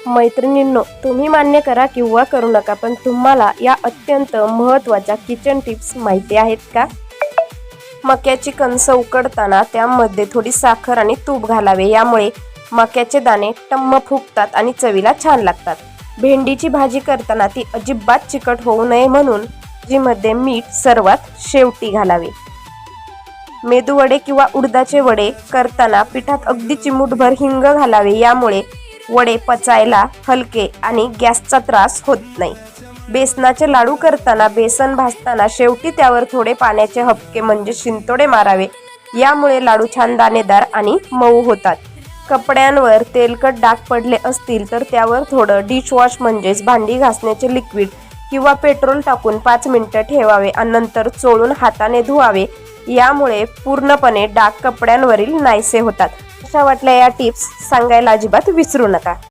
मैत्रिणींनो, तुम्ही मान्य करा किंवा करू नका, पण तुम्हाला या अत्यंत महत्त्वाच्या किचन टिप्स माहिती आहेत का? मक्याची कणसं उकडताना त्यामध्ये थोडी साखर आणि तूप घालावे, यामुळे मक्याचे दाणे टम्म फुगतात आणि चवीला छान लागतात. भेंडीची भाजी करताना ती अजिबात चिकट होऊ नये म्हणून भाजीमध्ये मीठ सर्वात शेवटी घालावे. मेदूवडे किंवा उडदाचे वडे करताना पिठात अगदी चिमूटभर हिंग घालावे, यामुळे वडे पचायला हलके आणि गॅसचा त्रास होत नाही. बेसनाचे लाडू करताना बेसन भाजताना शेवटी त्यावर थोडे पाण्याचे हबके म्हणजे शिंतोडे मारावे, यामुळे लाडू छान दाणेदार आणि मऊ होतात. कपड्यांवर तेलकट डाग पडले असतील तर त्यावर थोडं डिशवॉश म्हणजेच भांडी घासण्याचे लिक्विड किंवा पेट्रोल टाकून 5 मिनिटं ठेवावे आणि नंतर चोळून हाताने धुवावे, यामुळे पूर्णपणे डाग कपड्यांवरील नाहीसे होतात. अशा वाटल्या या टिप्स सांगायला अजिबात विसरू नका.